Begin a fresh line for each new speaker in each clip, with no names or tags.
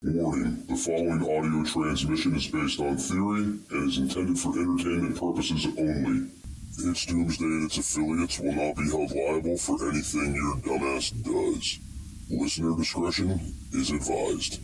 Warning, the following audio transmission is based on theory and is intended for entertainment purposes only. It's Doomsday and its affiliates will not be held liable for anything your dumbass does. Listener discretion is advised.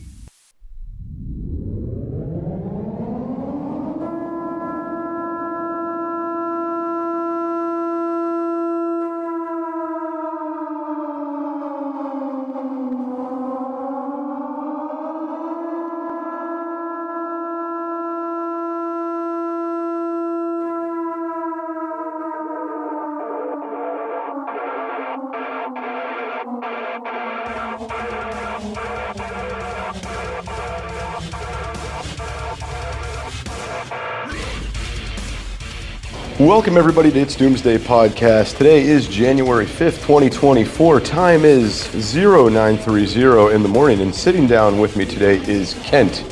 Welcome everybody to It's Doomsday Podcast. Today is January 5th, 2024. Time is 0930 in the morning, and sitting down with me today is Kent.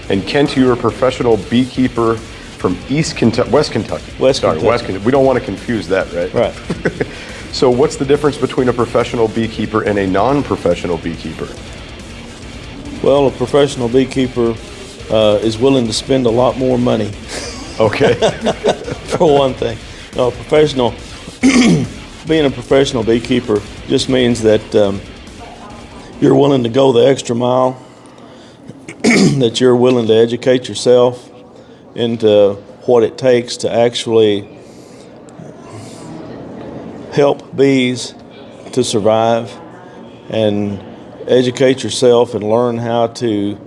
And Kent, you're a professional beekeeper from West Kentucky.
West Kentucky.
We don't want to confuse that, right?
Right.
So what's the difference between a professional beekeeper and a non-professional beekeeper?
Well, a professional beekeeper is willing to spend a lot more money.
Okay.
For one thing. No, being a professional beekeeper just means that you're willing to go the extra mile, that you're willing to educate yourself into what it takes to actually help bees to survive, and educate yourself and learn how to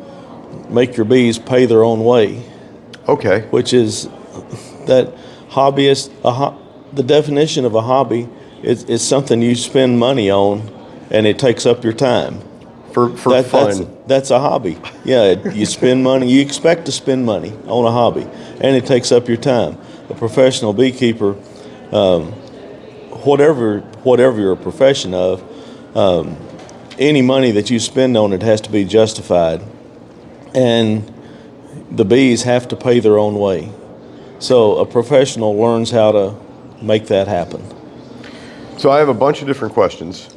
make your bees pay their own way.
Okay.
Which is that hobbyist, the definition of a hobby is something you spend money on and it takes up your time.
For fun.
That's a hobby. Yeah, you spend money, you expect to spend money on a hobby, and it takes up your time. A professional beekeeper, whatever your profession of, any money that you spend on it has to be justified. And the bees have to pay their own way. So a professional learns how to make that happen.
So I have a bunch of different questions.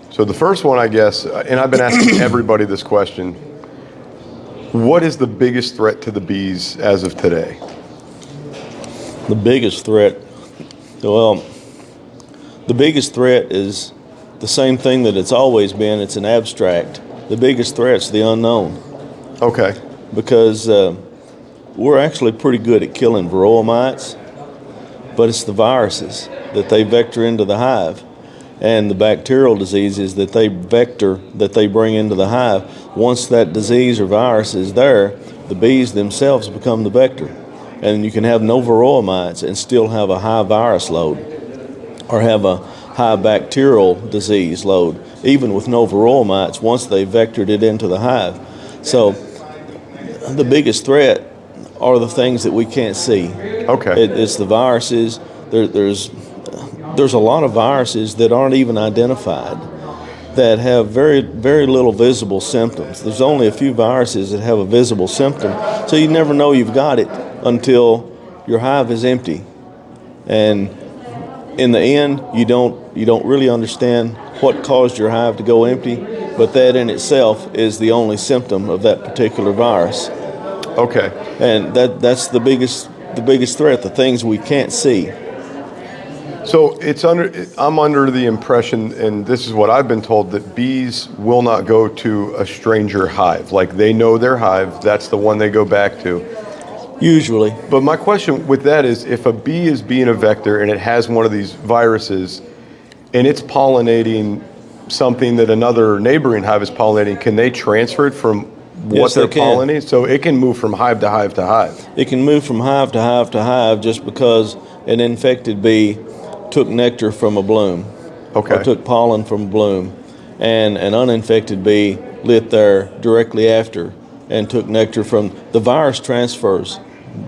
So the first one, I guess, and I've been asking everybody this question, what is the biggest threat to the bees as of today?
The biggest threat, well, the biggest threat is the same thing that it's always been. It's an abstract. The biggest threat's the unknown.
Okay.
Because we're actually pretty good at killing varroa mites, but it's the viruses that they vector into the hive and the bacterial diseases that they bring into the hive. Once that disease or virus is there, the bees themselves become the vector. And you can have no varroa mites and still have a high virus load or have a high bacterial disease load, even with no varroa mites once they vectored it into the hive. So the biggest threat are the things that we can't see.
Okay.
It's the viruses. There's a lot of viruses that aren't even identified, that have very, very little visible symptoms. There's only a few viruses that have a visible symptom, so you never know you've got it until your hive is empty. And in the end, you don't really understand what caused your hive to go empty, but that in itself is the only symptom of that particular virus.
Okay.
And that's the biggest threat, the things we can't see.
So I'm under the impression, and this is what I've been told, that bees will not go to a stranger hive. Like, they know their hive, that's the one they go back to.
Usually.
But my question with that is, if a bee is being a vector and it has one of these viruses and it's pollinating something that another neighboring hive is pollinating, can they transfer it from what they're pollinating? So it can move from hive to hive to hive.
It can move from hive to hive to hive just because an infected bee took nectar from a bloom.
Okay.
Or took pollen from a bloom, and an uninfected bee lit there directly after and took nectar from the virus transfers.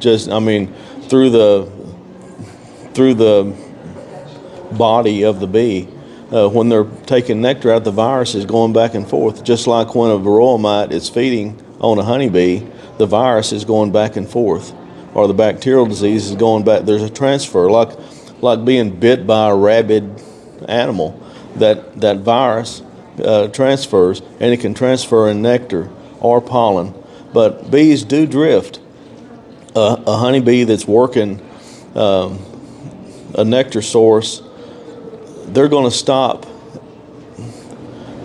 Through the body of the bee. When they're taking nectar out, the virus is going back and forth. Just like when a varroa mite is feeding on a honeybee, the virus is going back and forth, or the bacterial disease is going back. There's a transfer, like being bit by a rabid animal. That virus transfers, and it can transfer in nectar or pollen. But bees do drift. A honeybee that's working a nectar source, they're going to stop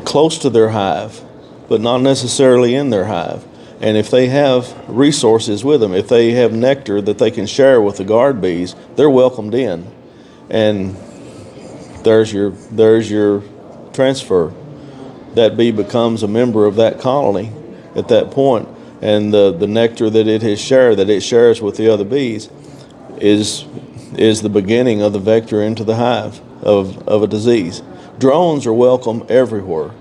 close to their hive, but not necessarily in their hive. And if they have resources with them, if they have nectar that they can share with the guard bees, they're welcomed in. And there's your transfer. That bee becomes a member of that colony at that point, and the nectar that it has shared, that it shares with the other bees, is the beginning of the vector into the hive of a disease. Drones are welcome everywhere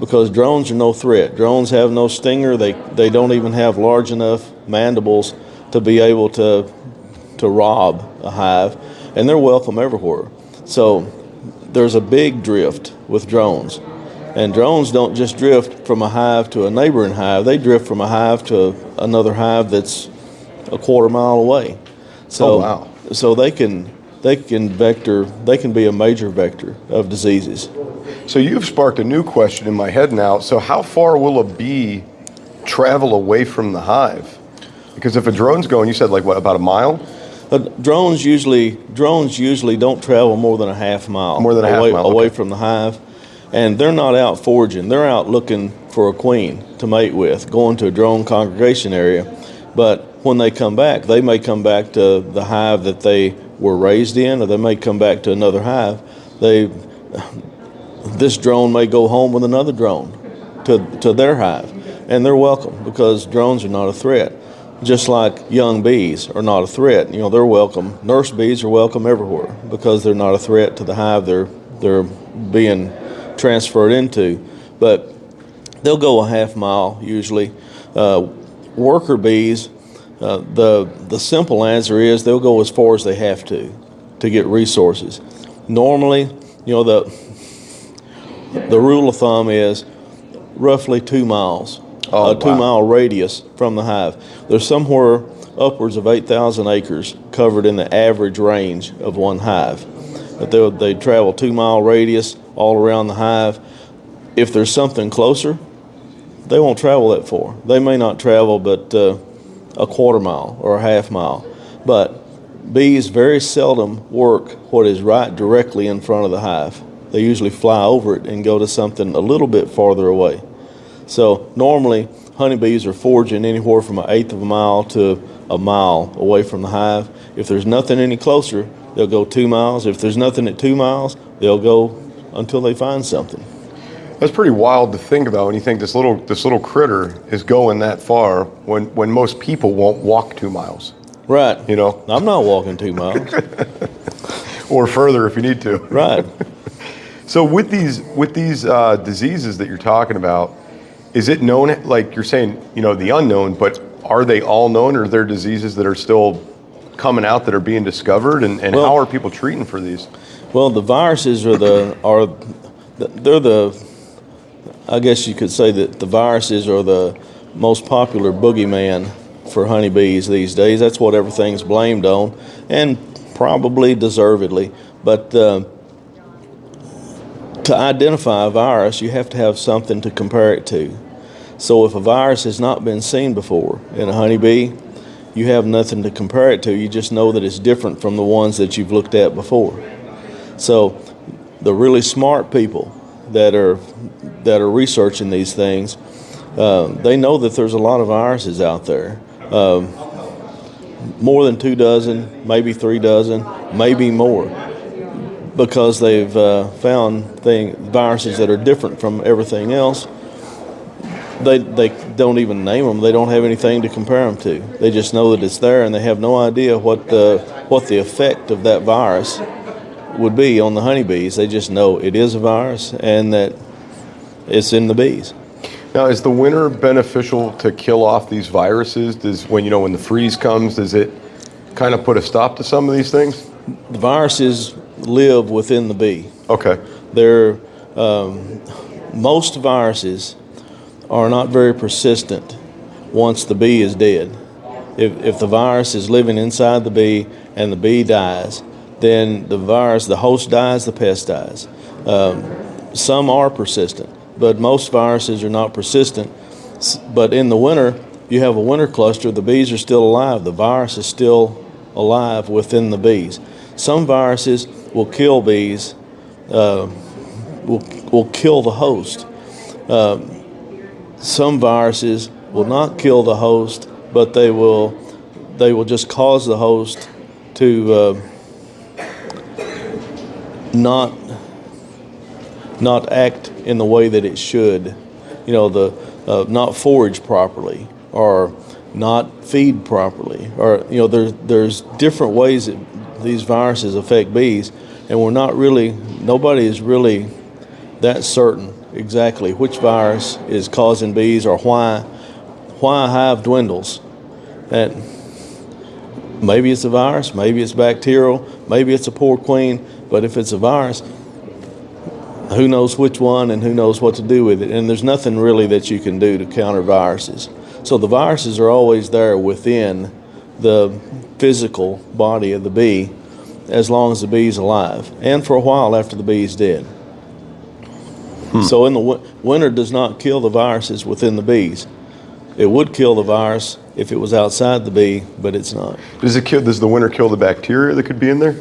because drones are no threat. Drones have no stinger. They don't even have large enough mandibles to be able to rob a hive, and they're welcome everywhere. So there's a big drift with drones. And drones don't just drift from a hive to a neighboring hive. They drift from a hive to another hive that's a quarter mile away. So,
oh, wow.
So they can be a major vector of diseases.
So you've sparked a new question in my head now. So how far will a bee travel away from the hive? Because if a drone's going, you said like what, about a mile?
Drones usually don't travel more than a half mile.
More than a half mile,
away
okay.
from the hive. And they're not out foraging. They're out looking for a queen to mate with, going to a drone congregation area. But when they come back, they may come back to the hive that they were raised in, or they may come back to another hive. This drone may go home with another drone to their hive, and they're welcome because drones are not a threat. Just like young bees are not a threat, they're welcome. Nurse bees are welcome everywhere because they're not a threat to the hive they're being transferred into. But they'll go a half mile usually. Worker bees, the simple answer is they'll go as far as they have to get resources. Normally, the rule of thumb is roughly 2 miles, a 2 mile radius from the hive. There's somewhere upwards of 8,000 acres covered in the average range of one hive. But they travel 2 mile radius all around the hive. If there's something closer, they won't travel that far. They may not travel but a quarter mile or a half mile. But bees very seldom work what is right directly in front of the hive. They usually fly over it and go to something a little bit farther away. So normally honeybees are foraging anywhere from 1/8 of a mile to a mile away from the hive. If there's nothing any closer, they'll go 2 miles. If there's nothing at 2 miles, they'll go until they find something.
That's pretty wild to think about when you think this little critter is going that far when most people won't walk 2 miles.
Right. I'm not walking 2 miles.
Or further if you need to.
Right.
So with these diseases that you're talking about, is it known, like you're saying, the unknown, but are they all known, or are there diseases that are still coming out that are being discovered, and how are people treating for these?
Well, the viruses I guess you could say that the viruses are the most popular boogeyman for honeybees these days. That's what everything's blamed on, and probably deservedly. But to identify a virus, you have to have something to compare it to. So if a virus has not been seen before in a honeybee, you have nothing to compare it to. You just know that it's different from the ones that you've looked at before. So the really smart people that are researching these things, they know that there's a lot of viruses out there. More than 2 dozen, maybe 3 dozen, maybe more, because they've found viruses that are different from everything else. They don't even name them. They don't have anything to compare them to. They just know that it's there, and they have no idea what the effect of that virus would be on the honeybees. They just know it is a virus and that it's in the bees.
Now, is the winter beneficial to kill off these viruses? When the freeze comes, does it kind of put a stop to some of these things?
The viruses live within the bee.
Okay.
Most viruses are not very persistent once the bee is dead. If the virus is living inside the bee and the bee dies, then the host dies, the pest dies. Some are persistent, but most viruses are not persistent. But in the winter, you have a winter cluster, the bees are still alive, the virus is still alive within the bees. Some viruses will kill bees, will kill the host. Some viruses will not kill the host, but they will just cause the host to not act in the way that it should. Not forage properly, or not feed properly, or there's different ways that these viruses affect bees, and nobody is really that certain exactly which virus is causing bees, or why a hive dwindles. And maybe it's a virus, maybe it's bacterial, maybe it's a poor queen, but if it's a virus, who knows which one and who knows what to do with it. And there's nothing really that you can do to counter viruses. So the viruses are always there within the physical body of the bee as long as the bee's alive, and for a while after the bee's dead. So in the winter does not kill the viruses within the bees. It would kill the virus if it was outside the bee, but it's not.
Does the winter kill the bacteria that could be in there?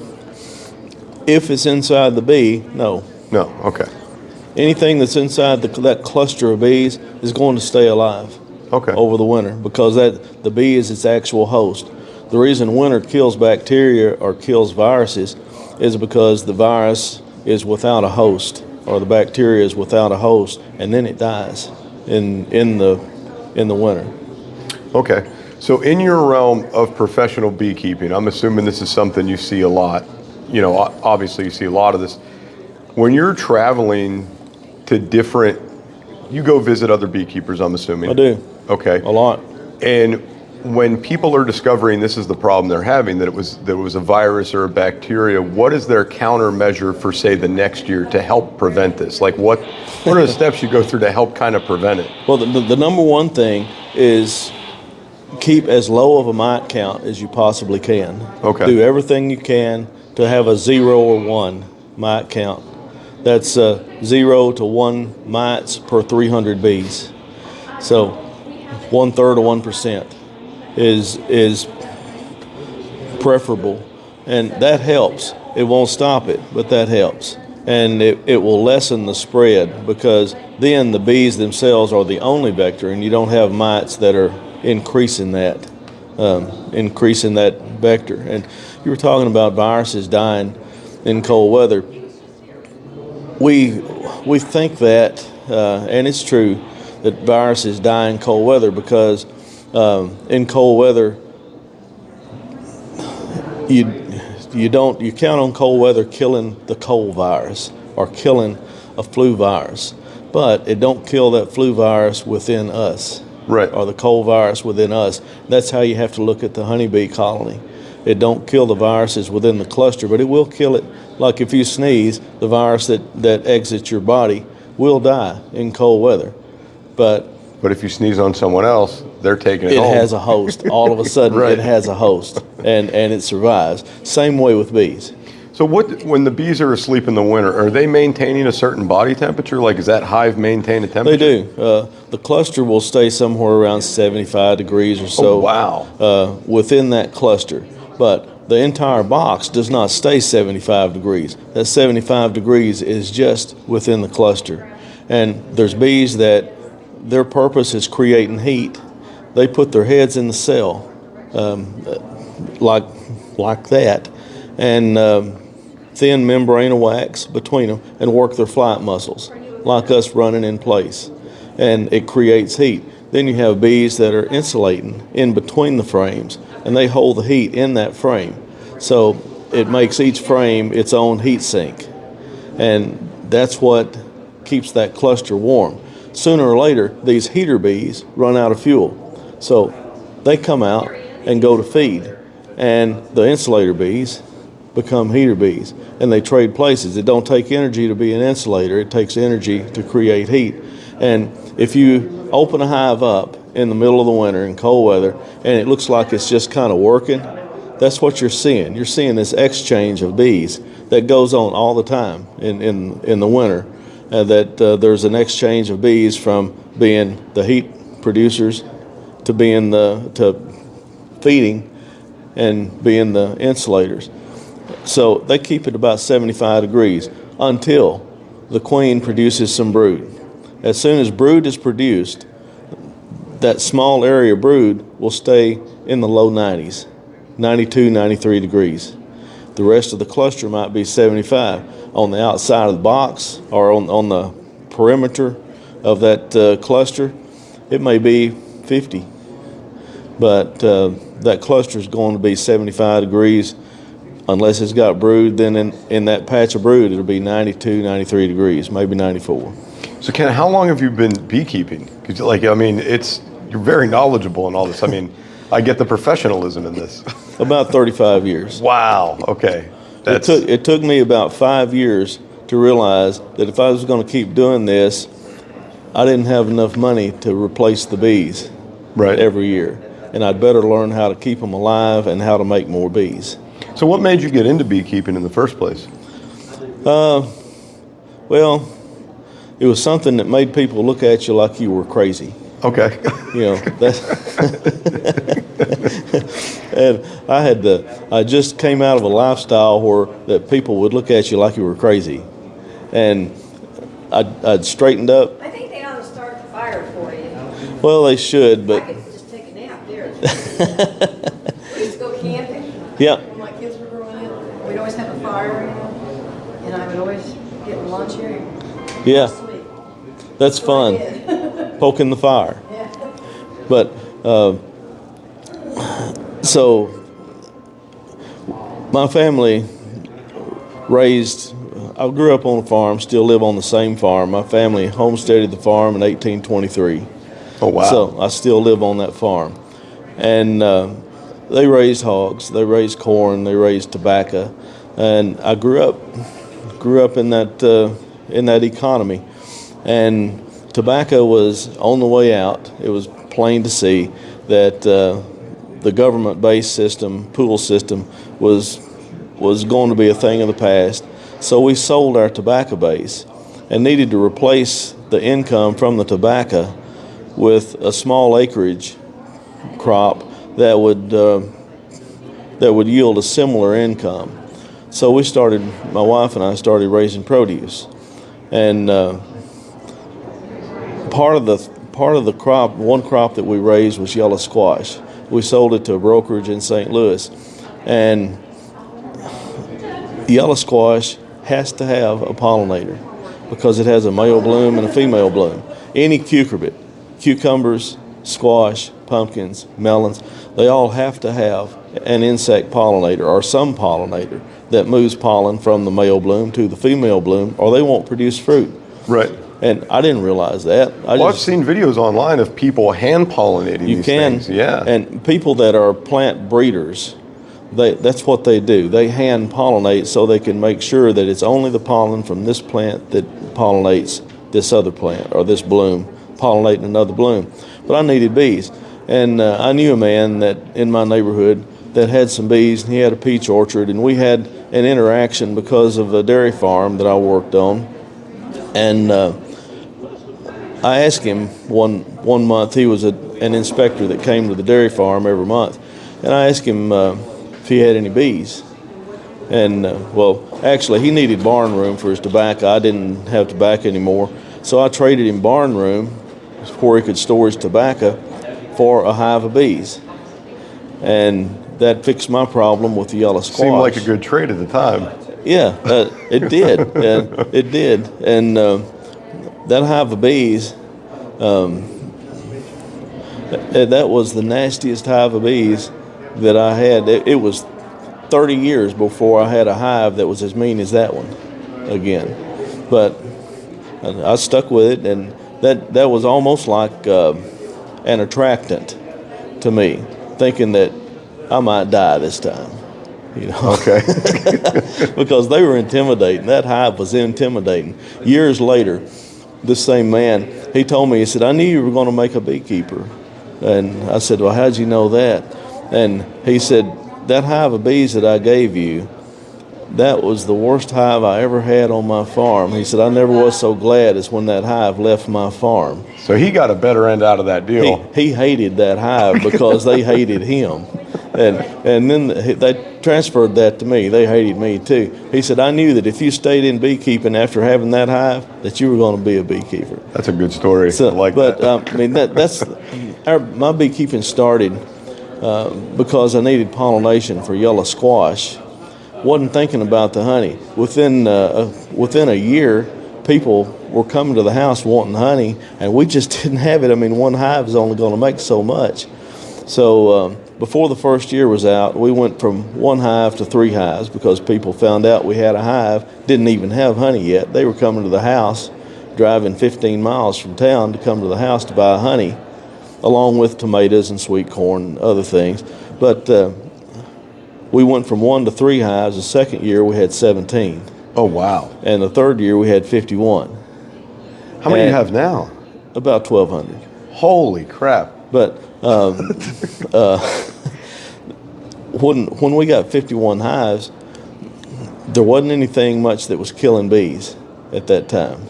If it's inside the bee, no.
No, okay.
Anything that's inside that cluster of bees is going to stay alive over the winter, because the bee is its actual host. The reason winter kills bacteria or kills viruses is because the virus is without a host, or the bacteria is without a host, and then it dies in the winter.
Okay. So in your realm of professional beekeeping, I'm assuming this is something you see a lot. Obviously you see a lot of this. When you're traveling to you go visit other beekeepers, I'm assuming.
I do.
Okay.
A lot.
And when people are discovering this is the problem they're having, that it was a virus or a bacteria, what is their countermeasure for, say, the next year to help prevent this? Like what are the steps you go through to help kind of prevent it?
Well, the number one thing is keep as low of a mite count as you possibly can.
Okay.
Do everything you can to have a 0 or 1 mite count. That's 0 to 1 mites per 300 bees. So 1/3 of 1% is preferable, and that helps. It won't stop it, but that helps, and it will lessen the spread, because then the bees themselves are the only vector, and you don't have mites that are increasing that vector. And you were talking about viruses dying in cold weather. We think that, and it's true, that viruses die in cold weather because in cold weather you count on cold weather killing the cold virus or killing a flu virus, but it don't kill that flu virus within us,
right?
Or the cold virus within us. That's how you have to look at the honeybee colony. It don't kill the viruses within the cluster, but it will kill it. Like if you sneeze, the virus that exits your body will die in cold weather. But
if you sneeze on someone else, they're taking it home.
It has a host. All of a sudden,
right.
It has a host, and it survives. Same way with bees.
So when the bees are asleep in the winter, are they maintaining a certain body temperature? Like, is that hive maintain a temperature?
They do. The cluster will stay somewhere around 75 degrees or so.
Oh, wow.
Within that cluster. But the entire box does not stay 75 degrees. That 75 degrees is just within the cluster. And there's bees that their purpose is creating heat. They put their heads in the cell, like that, and thin membrane of wax between them, and work their flight muscles, like us running in place, and it creates heat. Then you have bees that are insulating in between the frames, and they hold the heat in that frame. So it makes each frame its own heat sink, and that's what keeps that cluster warm. Sooner or later, these heater bees run out of fuel, so they come out and go to feed, and the insulator bees become heater bees, and they trade places. It don't take energy to be an insulator, it takes energy to create heat. And if you open a hive up in the middle of the winter in cold weather, and it looks like it's just kind of working, that's what you're seeing. You're seeing this exchange of bees that goes on all the time in the winter. There's an exchange of bees from being the heat producers to feeding and being the insulators. So they keep it about 75 degrees until the queen produces some brood. As soon as brood is produced, that small area brood will stay in the low 90s, 92, 93 degrees. The rest of the cluster might be 75. On the outside of the box or on the perimeter of that cluster, it may be 50. But that cluster is going to be 75 degrees. Unless it's got brood, then in that patch of brood, it'll be 92, 93 degrees, maybe 94.
So Ken, how long have you been beekeeping? Because you're very knowledgeable in all this. I mean, I get the professionalism in this.
About 35 years.
Wow, okay.
It took me about 5 years to realize that if I was going to keep doing this, I didn't have enough money to replace the bees every year. And I'd better learn how to keep them alive and how to make more bees.
So what made you get into beekeeping in the first place?
Well, it was something that made people look at you like you were crazy.
Okay.
That's and I just came out of a lifestyle where that people would look at you like you were crazy. And I'd straightened up.
I think they ought to start the fire for you.
Well, they should, but
I could just take a nap there. We used to go camping.
yeah.
When my kids were growing up, we'd always have a fire, and I would always get lunch here and
Yeah.
sleep.
That's fun. Poking the fire.
Yeah.
But so my family I grew up on a farm, still live on the same farm. My family homesteaded the farm in 1823.
Oh, wow.
So I still live on that farm. And they raised hogs, they raised corn, they raised tobacco. And I grew up in that economy. And tobacco was on the way out. It was plain to see that the government-based system, pool system, was going to be a thing of the past. So we sold our tobacco base and needed to replace the income from the tobacco with a small acreage crop that would yield a similar income. So my wife and I started raising produce, and part of the crop, one crop that we raised was yellow squash. We sold it to a brokerage in St. Louis, and yellow squash has to have a pollinator because it has a male bloom and a female bloom. Any cucurbit, cucumbers, squash, pumpkins, melons, they all have to have an insect pollinator or some pollinator that moves pollen from the male bloom to the female bloom, or they won't produce fruit.
Right.
And I didn't realize that.
I've seen videos online of people hand pollinating these things. Yeah.
And people that are plant breeders, that's what they do. They hand pollinate so they can make sure that it's only the pollen from this plant that pollinates this other plant, or this bloom pollinating another bloom. But I needed bees. And I knew a man that in my neighborhood that had some bees, and he had a peach orchard, and we had an interaction because of a dairy farm that I worked on. And I asked him one month, he was an inspector that came to the dairy farm every month, and I asked him if he had any bees. And actually he needed barn room for his tobacco. I didn't have tobacco anymore, so I traded him barn room where he could store his tobacco for a hive of bees. And that fixed my problem with the yellow squash.
Seemed like a good trade at the time.
Yeah, it did. It did. And that hive of bees, that was the nastiest hive of bees that I had. It was 30 years before I had a hive that was as mean as that one again. But I stuck with it, and that was almost like an attractant to me, thinking that I might die this time.
Okay.
Because they were intimidating. That hive was intimidating. Years later, this same man, he told me, he said, I knew you were going to make a beekeeper. And I said, well, how'd you know that? And he said, that hive of bees that I gave you, that was the worst hive I ever had on my farm. He said, I never was so glad as when that hive left my farm.
So he got a better end out of that deal.
He hated that hive because they hated him. And then they transferred that to me. They hated me too. He said, I knew that if you stayed in beekeeping after having that hive, that you were going to be a beekeeper.
That's a good story.
So,
I like
but,
that.
I mean, my beekeeping started because I needed pollination for yellow squash. Wasn't thinking about the honey. Within a year, people were coming to the house wanting honey, and we just didn't have it. I mean, one hive is only going to make so much. So before the first year was out, we went from 1 hive to 3 hives because people found out we had a hive, didn't even have honey yet. They were coming to the house, driving 15 miles from town to come to the house to buy honey, along with tomatoes and sweet corn and other things. But we went from 1 to 3 hives. The second year we had 17.
Oh, wow.
And the third year we had 51.
How many do you have now?
About 1,200.
Holy crap.
But when we got 51 hives, there wasn't anything much that was killing bees at that time.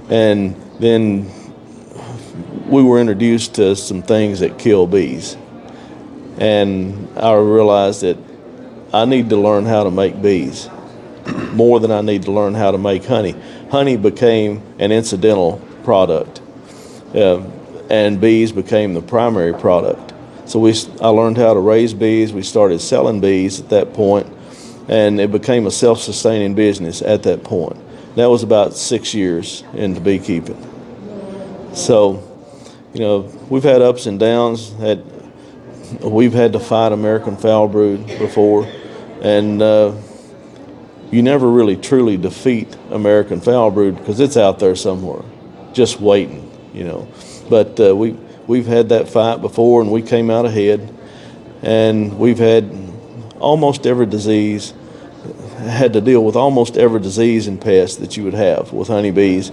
And then we were introduced to some things that kill bees. And I realized that I need to learn how to make bees more than I need to learn how to make honey. Honey became an incidental product, and bees became the primary product. So I learned how to raise bees. We started selling bees at that point, and it became a self-sustaining business at that point. That was about 6 years into beekeeping. So, we've had ups and downs. We've had to fight American foul brood before, and you never really truly defeat American foul brood because it's out there somewhere, just waiting, But we've had that fight before, and we came out ahead. And we've had almost every disease, had to deal with almost every disease and pest that you would have with honeybees,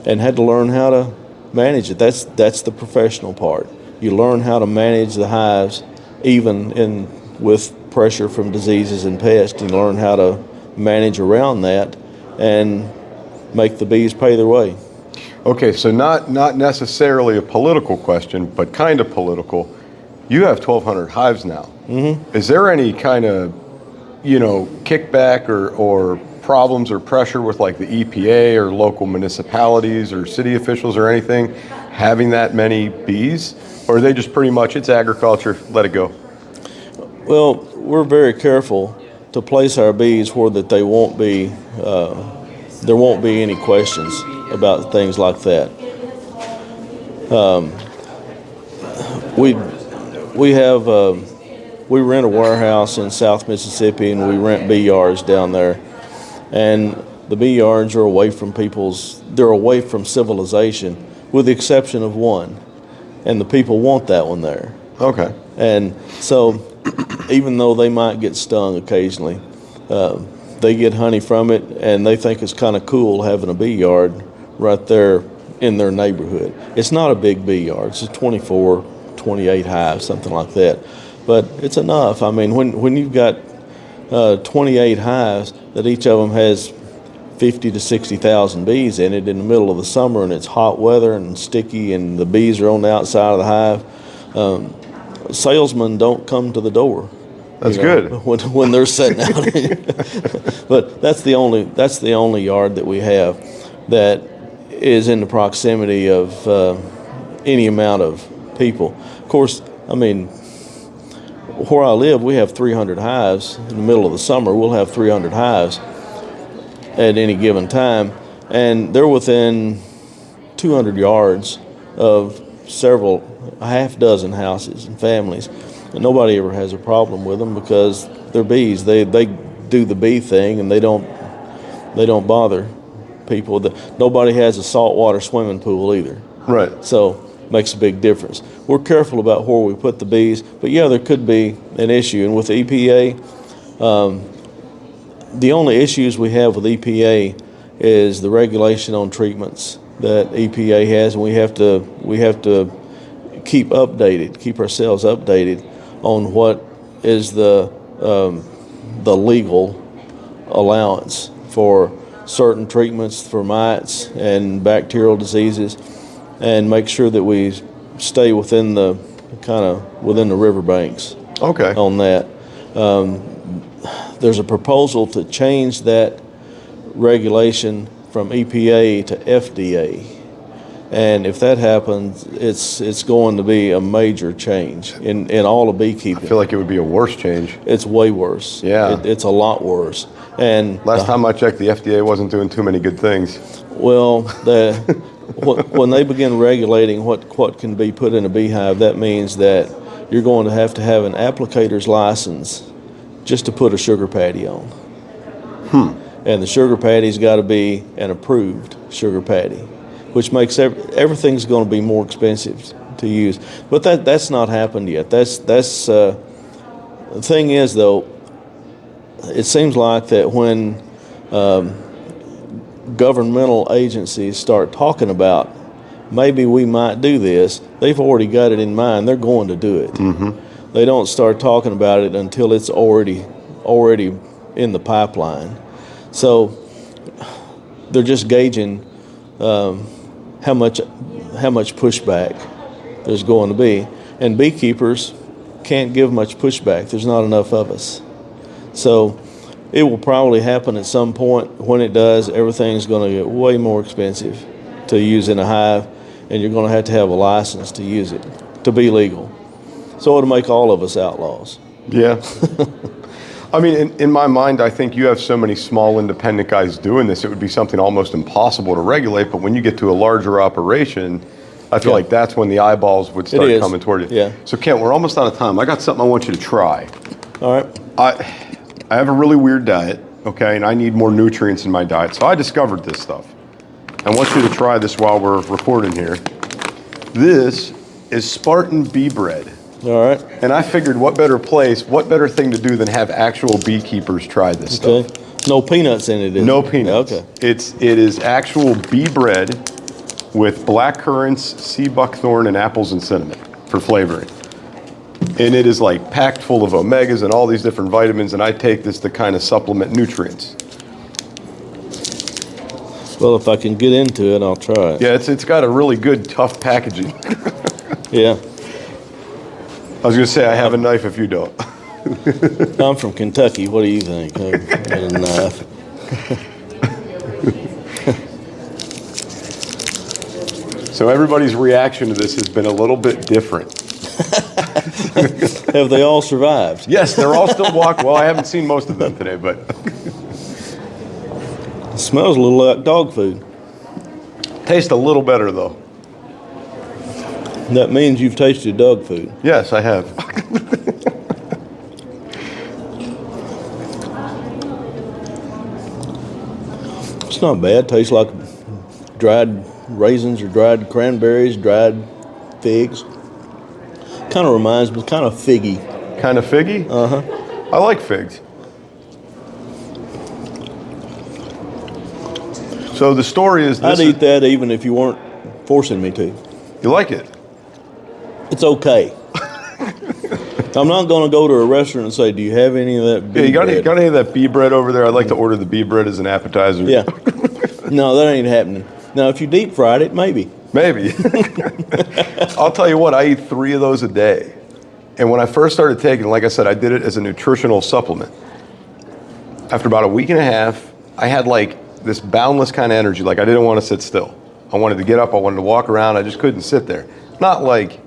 and had to learn how to manage it. That's the professional part. You learn how to manage the hives, even with pressure from diseases and pests. You learn how to manage around that and make the bees pay their way.
Okay, so not necessarily a political question, but kind of political. You have 1,200 hives now. Mm-hmm. Is there any kind of, kickback or problems or pressure with like the EPA or local municipalities or city officials or anything having that many bees? Or are they just pretty much, it's agriculture, let it go?
Well, we're very careful to place our bees where that they won't be, there won't be any questions about things like that. We rent a warehouse in South Mississippi, and we rent bee yards down there. And the bee yards are away from they're away from civilization, with the exception of one. And the people want that one there.
Okay.
And so even though they might get stung occasionally, they get honey from it, and they think it's kind of cool having a bee yard right there in their neighborhood. It's not a big bee yard. It's 24, 28 hives, something like that. But it's enough. I mean, when you've got 28 hives that each of them has 50 to 60,000 bees in it in the middle of the summer, and it's hot weather and sticky, and the bees are on the outside of the hive, salesmen don't come to the door.
That's good.
When they're sitting out here. But that's the only yard that we have that is in the proximity of any amount of people. Of course, I mean, where I live, we have 300 hives. In the middle of the summer, we'll have 300 hives at any given time, and they're within 200 yards of a half dozen houses and families. And nobody ever has a problem with them because they're bees. They do the bee thing, and they don't bother people. Nobody has a saltwater swimming pool either.
Right.
So makes a big difference. We're careful about where we put the bees, but yeah, there could be an issue. And with the EPA, the only issues we have with EPA is the regulation on treatments that EPA has, and we have to keep ourselves updated on what is the legal allowance for certain treatments for mites and bacterial diseases, and make sure that we stay within the riverbanks.
Okay.
On that. There's a proposal to change that regulation from EPA to FDA. And if that happens, it's going to be a major change in all of beekeeping.
I feel like it would be a worse change.
It's way worse.
Yeah.
It's a lot worse. And
Last time I checked, the FDA wasn't doing too many good things.
well, when they begin regulating what can be put in a beehive, that means that you're going to have an applicator's license just to put a sugar patty on. And the sugar patty's got to be an approved sugar patty, which makes everything's going to be more expensive to use. But that's not happened yet. The thing is, though, it seems like that when governmental agencies start talking about maybe we might do this, they've already got it in mind. They're going to do it. They don't start talking about it until it's already in the pipeline. So they're just gauging how much pushback there's going to be, and beekeepers can't give much pushback. There's not enough of us. So it will probably happen at some point. When it does, everything's going to get way more expensive to use in a hive, and you're going to have a license to use it, to be legal. So it'll make all of us outlaws.
Yeah. I mean, in my mind, I think you have so many small independent guys doing this, it would be something almost impossible to regulate. But when you get to a larger operation, I feel like that's when the eyeballs would start coming toward you.
Yeah.
So, Kent, we're almost out of time. I got something I want you to try.
All right.
I have a really weird diet, okay, and I need more nutrients in my diet. So I discovered this stuff. I want you to try this while we're recording here. This is Spartan bee bread.
All right.
And I figured what better thing to do than have actual beekeepers try this stuff.
No peanuts in it, is
No
it?
peanuts.
Okay.
It is actual bee bread with black currants, sea buckthorn, and apples and cinnamon for flavoring. And it is like packed full of omegas and all these different vitamins, and I take this to kind of supplement nutrients.
Well, if I can get into it, I'll try it.
Yeah, it's got a really good, tough packaging.
Yeah.
I was going to say, I have a knife if you don't.
I'm from Kentucky. What do you think? I got a knife.
So everybody's reaction to this has been a little bit different.
Have they all survived?
Yes, they're all still walking. Well, I haven't seen most of them today, but
It smells a little like dog food.
tastes a little better, though.
That means you've tasted dog food.
Yes, I have.
It's not bad. Tastes like dried raisins or dried cranberries, dried figs. Kind of reminds me, kind of figgy.
Kind of figgy?
Uh-huh.
I like figs. So the story is this.
I'd eat that even if you weren't forcing me to.
You like it?
It's okay. I'm not going to go to a restaurant and say, do you have any of that bee
Yeah, you got
bread?
any of that bee bread over there? I'd like to order the bee bread as an appetizer.
Yeah. No, that ain't happening. Now, if you deep fried it, maybe.
Maybe. I'll tell you what, I eat 3 of those a day. And when I first started taking it, like I said, I did it as a nutritional supplement. After about a week and a half, I had like this boundless kind of energy. Like I didn't want to sit still. I wanted to get up. I wanted to walk around. I just couldn't sit there. Not like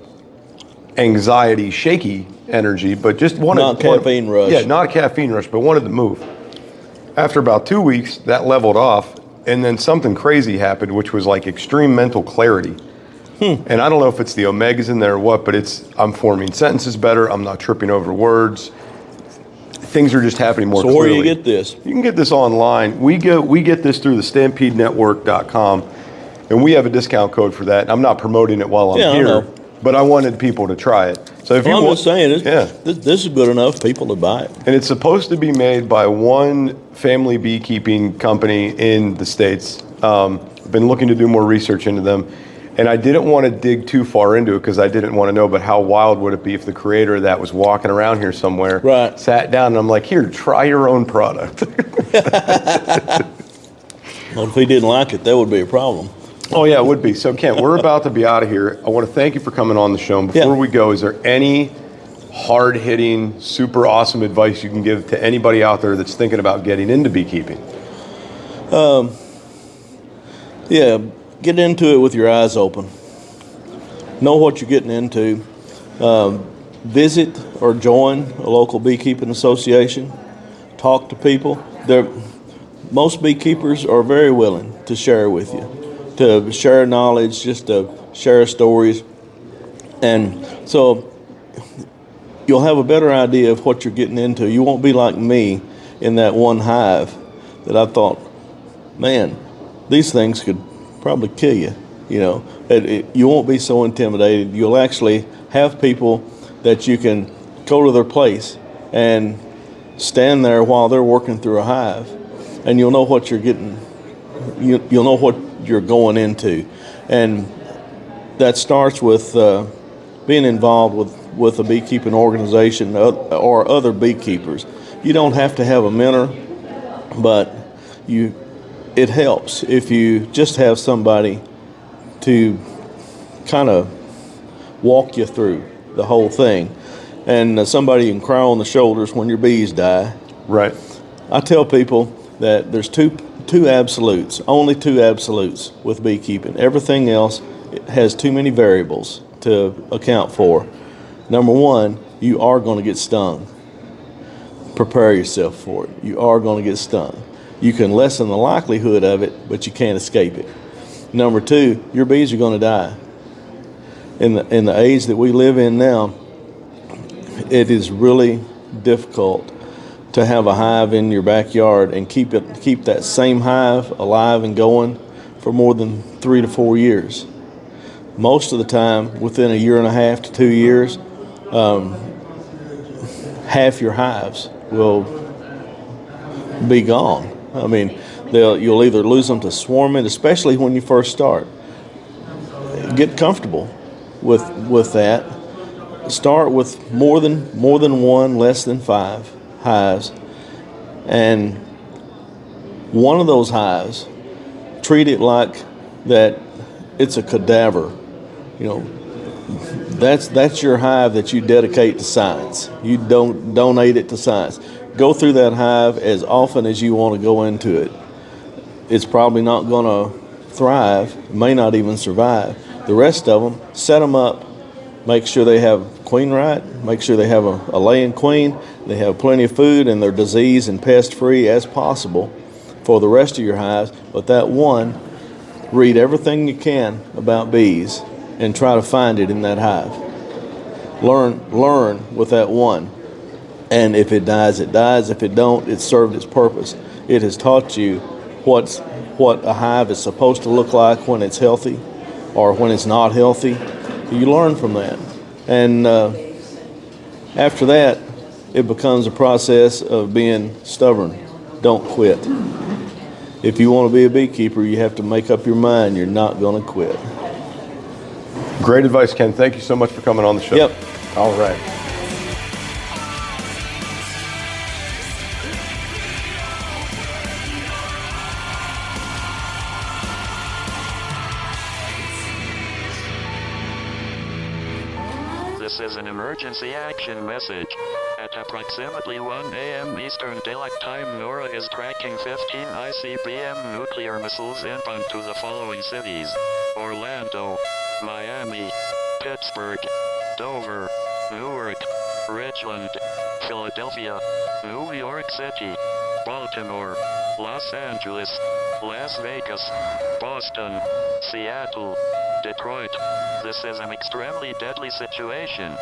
anxiety, shaky energy, but just wanted...
Not caffeine rush.
Yeah, not a caffeine rush, but wanted to move. After about 2 weeks, that leveled off. And then something crazy happened, which was like extreme mental clarity. And I don't know if it's the omegas in there or what, but I'm forming sentences better. I'm not tripping over words. Things are just happening more clearly.
So where do you get this?
You can get this online. We get this through the StampedeNetwork.com, and we have a discount code for that. I'm not promoting it while I'm
Yeah, I
here,
know.
but I wanted people to try it. So if you
I'm
want,
just saying,
yeah.
this is good enough people to buy it.
And it's supposed to be made by one family beekeeping company in the States. I've been looking to do more research into them. And I didn't want to dig too far into it because I didn't want to know, but how wild would it be if the creator of that was walking around here somewhere,
Right.
sat down, and I'm like, here, try your own product.
Well, if he didn't like it, that would be a problem.
Oh, yeah, it would be. So, Kent, we're about to be out of here. I want to thank you for coming on the show. And before we go, is there any hard-hitting, super awesome advice you can give to anybody out there that's thinking about getting into beekeeping?
Yeah, get into it with your eyes open. Know what you're getting into. Visit or join a local beekeeping association. Talk to people. Most beekeepers are very willing to share with you, to share knowledge, just to share stories. And so you'll have a better idea of what you're getting into. You won't be like me in that one hive that I thought, man, these things could probably kill you. You know, you won't be so intimidated. You'll actually have people that you can go to their place and stand there while they're working through a hive, and you'll know what you're getting. You'll know what you're going into, and that starts with being involved with a beekeeping organization or other beekeepers. You don't have to have a mentor, but it helps if you just have somebody to kind of walk you through the whole thing, and somebody you can cry on the shoulders when your bees die.
Right.
I tell people that there's two absolutes, only two absolutes with beekeeping. Everything else has too many variables to account for. Number one, you are going to get stung. Prepare yourself for it. You are going to get stung. You can lessen the likelihood of it, but you can't escape it. Number two, your bees are going to die. In the age that we live in now, it is really difficult to have a hive in your backyard and keep that same hive alive and going for more than 3 to 4 years. Most of the time, within a year and a half to 2 years, half your hives will be gone. I mean, you'll either lose them to swarming, especially when you first start. Get comfortable with that. Start with more than one, less than 5 hives, and one of those hives, treat it like that it's a cadaver. You know, that's your hive that you dedicate to science. You don't donate it to science. Go through that hive as often as you want to go into it. It's probably not going to thrive, may not even survive. The rest of them, set them up, make sure they have queen right, make sure they have a laying queen, they have plenty of food, and they're disease and pest free as possible for the rest of your hives. But that one, read everything you can about bees and try to find it in that hive. Learn with that one. And if it dies, it dies. If it don't, it served its purpose. It has taught you what a hive is supposed to look like when it's healthy or when it's not healthy. You learn from that. And after that, it becomes a process of being stubborn. Don't quit. If you want to be a beekeeper, you have to make up your mind you're not going to quit.
Great advice, Ken. Thank you so much for coming on the show.
Yep.
All right.
This is an emergency action message. At approximately 1 a.m. Eastern Daylight Time, NORAD is tracking 15 ICBM nuclear missiles inbound to the following cities: Orlando, Miami, Pittsburgh, Dover, Newark, Richland, Philadelphia, New York City, Baltimore, Los Angeles, Las Vegas, Boston, Seattle, Detroit. This is an extremely deadly situation.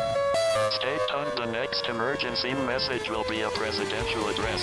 Stay tuned. The next emergency message will be a presidential address.